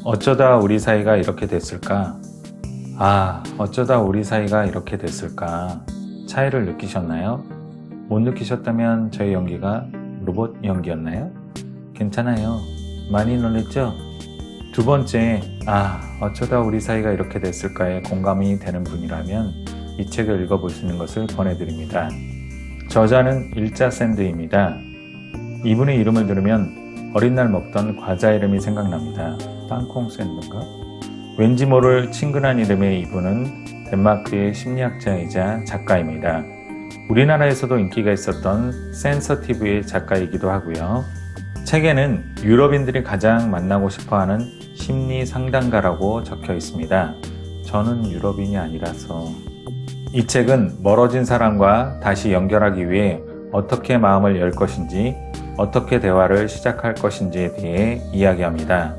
어쩌다 우리 사이가 이렇게 됐을까? 어쩌다 우리 사이가 이렇게 됐을까? 차이를 느끼셨나요? 못 느끼셨다면 저의 연기가 로봇 연기였나요? 괜찮아요. 많이 놀랬죠? 두 번째, 어쩌다 우리 사이가 이렇게 됐을까에 공감이 되는 분이라면 이 책을 읽어보시는 것을 권해드립니다. 저자는 일자샌드입니다. 이분의 이름을 들으면 어린 날 먹던 과자 이름이 생각납니다. 땅콩 샌드인가? 왠지 모를 친근한 이름의 이분은 덴마크의 심리학자이자 작가입니다. 우리나라에서도 인기가 있었던 센서티브의 작가이기도 하고요. 책에는 유럽인들이 가장 만나고 싶어하는 심리 상담가라고 적혀 있습니다. 저는 유럽인이 아니라서. 이 책은 멀어진 사람과 다시 연결하기 위해 어떻게 마음을 열 것인지, 어떻게 대화를 시작할 것인지에 대해 이야기합니다.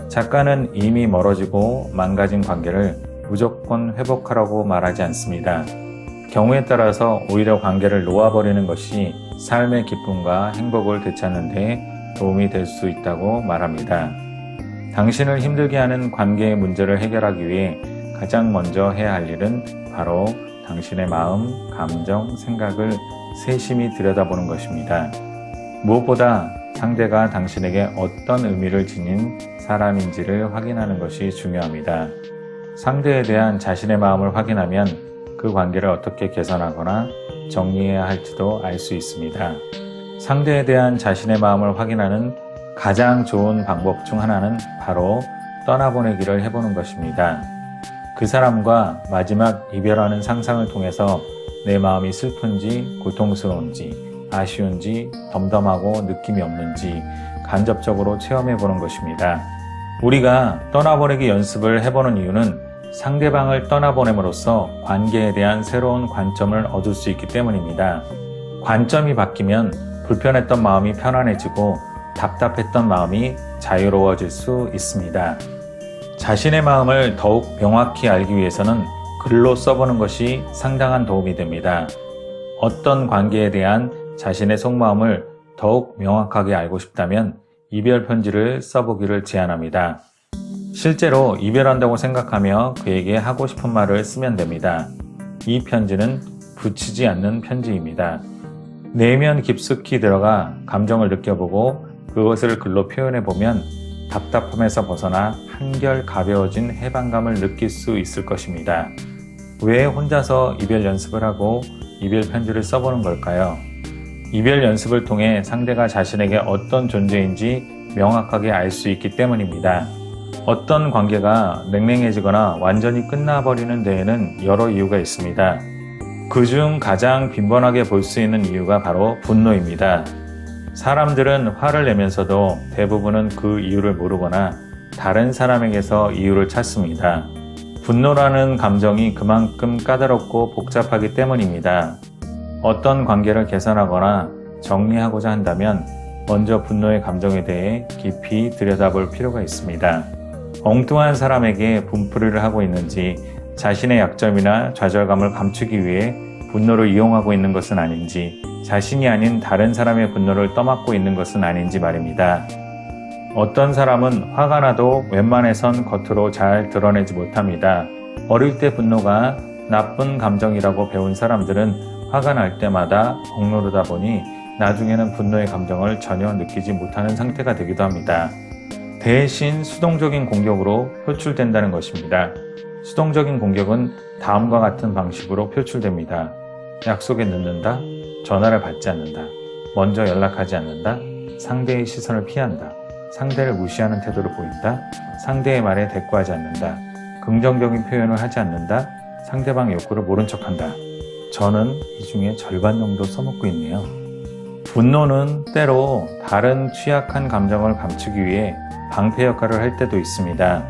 작가는 이미 멀어지고 망가진 관계를 무조건 회복하라고 말하지 않습니다. 경우에 따라서 오히려 관계를 놓아버리는 것이 삶의 기쁨과 행복을 되찾는 데 도움이 될 수 있다고 말합니다. 당신을 힘들게 하는 관계의 문제를 해결하기 위해 가장 먼저 해야 할 일은 바로 당신의 마음, 감정, 생각을 세심히 들여다보는 것입니다. 무엇보다 상대가 당신에게 어떤 의미를 지닌 사람인지를 확인하는 것이 중요합니다. 상대에 대한 자신의 마음을 확인하면 그 관계를 어떻게 개선하거나 정리해야 할지도 알 수 있습니다. 상대에 대한 자신의 마음을 확인하는 가장 좋은 방법 중 하나는 바로 떠나보내기를 해보는 것입니다. 그 사람과 마지막 이별하는 상상을 통해서 내 마음이 슬픈지, 고통스러운지, 아쉬운지, 덤덤하고 느낌이 없는지 간접적으로 체험해보는 것입니다. 우리가 떠나보내기 연습을 해보는 이유는 상대방을 떠나보냄으로써 관계에 대한 새로운 관점을 얻을 수 있기 때문입니다. 관점이 바뀌면 불편했던 마음이 편안해지고 답답했던 마음이 자유로워질 수 있습니다. 자신의 마음을 더욱 명확히 알기 위해서는 글로 써보는 것이 상당한 도움이 됩니다. 어떤 관계에 대한 자신의 속마음을 더욱 명확하게 알고 싶다면 이별 편지를 써보기를 제안합니다. 실제로 이별한다고 생각하며 그에게 하고 싶은 말을 쓰면 됩니다. 이 편지는 붙이지 않는 편지입니다. 내면 깊숙이 들어가 감정을 느껴보고 그것을 글로 표현해보면 답답함에서 벗어나 한결 가벼워진 해방감을 느낄 수 있을 것입니다. 왜 혼자서 이별 연습을 하고 이별 편지를 써보는 걸까요? 이별 연습을 통해 상대가 자신에게 어떤 존재인지 명확하게 알 수 있기 때문입니다. 어떤 관계가 냉랭해지거나 완전히 끝나버리는 데에는 여러 이유가 있습니다. 그중 가장 빈번하게 볼 수 있는 이유가 바로 분노입니다. 사람들은 화를 내면서도 대부분은 그 이유를 모르거나 다른 사람에게서 이유를 찾습니다. 분노라는 감정이 그만큼 까다롭고 복잡하기 때문입니다. 어떤 관계를 개선하거나 정리하고자 한다면 먼저 분노의 감정에 대해 깊이 들여다볼 필요가 있습니다. 엉뚱한 사람에게 분풀이를 하고 있는지, 자신의 약점이나 좌절감을 감추기 위해 분노를 이용하고 있는 것은 아닌지, 자신이 아닌 다른 사람의 분노를 떠맡고 있는 것은 아닌지 말입니다. 어떤 사람은 화가 나도 웬만해선 겉으로 잘 드러내지 못합니다. 어릴 때 분노가 나쁜 감정이라고 배운 사람들은 화가 날 때마다 억누르다 보니 나중에는 분노의 감정을 전혀 느끼지 못하는 상태가 되기도 합니다. 대신 수동적인 공격으로 표출된다는 것입니다. 수동적인 공격은 다음과 같은 방식으로 표출됩니다. 약속에 늦는다, 전화를 받지 않는다, 먼저 연락하지 않는다, 상대의 시선을 피한다, 상대를 무시하는 태도를 보인다, 상대의 말에 대꾸하지 않는다, 긍정적인 표현을 하지 않는다, 상대방 욕구를 모른 척한다. 저는 이 중에 절반 정도 써먹고 있네요. 분노는 때로 다른 취약한 감정을 감추기 위해 방패 역할을 할 때도 있습니다.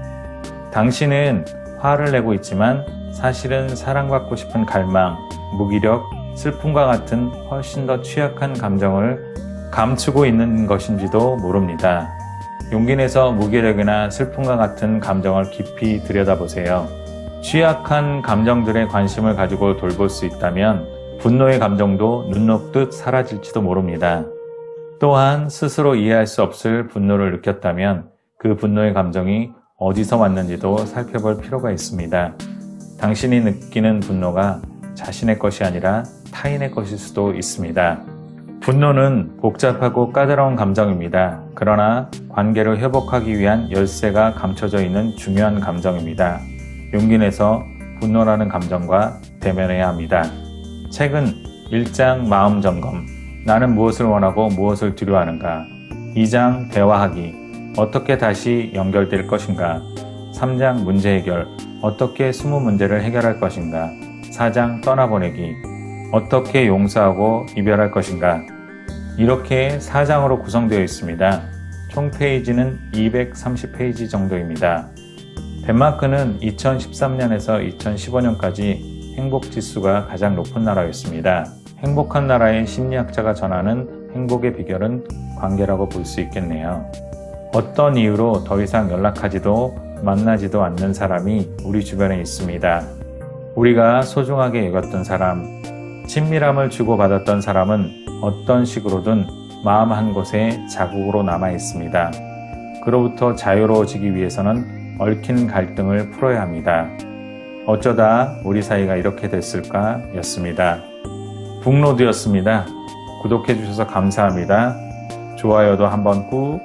당신은 화를 내고 있지만 사실은 사랑받고 싶은 갈망, 무기력, 슬픔과 같은 훨씬 더 취약한 감정을 감추고 있는 것인지도 모릅니다. 용기 내서 무기력이나 슬픔과 같은 감정을 깊이 들여다보세요. 취약한 감정들에 관심을 가지고 돌볼 수 있다면 분노의 감정도 눈 녹듯 사라질지도 모릅니다. 또한 스스로 이해할 수 없을 분노를 느꼈다면 그 분노의 감정이 어디서 왔는지도 살펴볼 필요가 있습니다. 당신이 느끼는 분노가 자신의 것이 아니라 타인의 것일 수도 있습니다. 분노는 복잡하고 까다로운 감정입니다. 그러나 관계를 회복하기 위한 열쇠가 감춰져 있는 중요한 감정입니다. 용기 내서 분노라는 감정과 대면해야 합니다. 책은 1장 마음 점검, 나는 무엇을 원하고 무엇을 두려워하는가. 2장 대화하기, 어떻게 다시 연결될 것인가. 3장 문제 해결, 어떻게 20문제를 해결할 것인가. 4장 떠나보내기, 어떻게 용서하고 이별할 것인가. 이렇게 4장으로 구성되어 있습니다. 총 페이지는 230페이지 정도입니다. 덴마크는 2013년에서 2015년까지 행복지수가 가장 높은 나라였습니다. 행복한 나라의 심리학자가 전하는 행복의 비결은 관계라고 볼 수 있겠네요. 어떤 이유로 더 이상 연락하지도 만나지도 않는 사람이 우리 주변에 있습니다. 우리가 소중하게 여겼던 사람, 친밀함을 주고받았던 사람은 어떤 식으로든 마음 한 곳에 자국으로 남아 있습니다. 그로부터 자유로워지기 위해서는 얽힌 갈등을 풀어야 합니다. 어쩌다 우리 사이가 이렇게 됐을까 였습니다. 북로드였습니다. 구독해 주셔서 감사합니다. 좋아요도 한번 꾹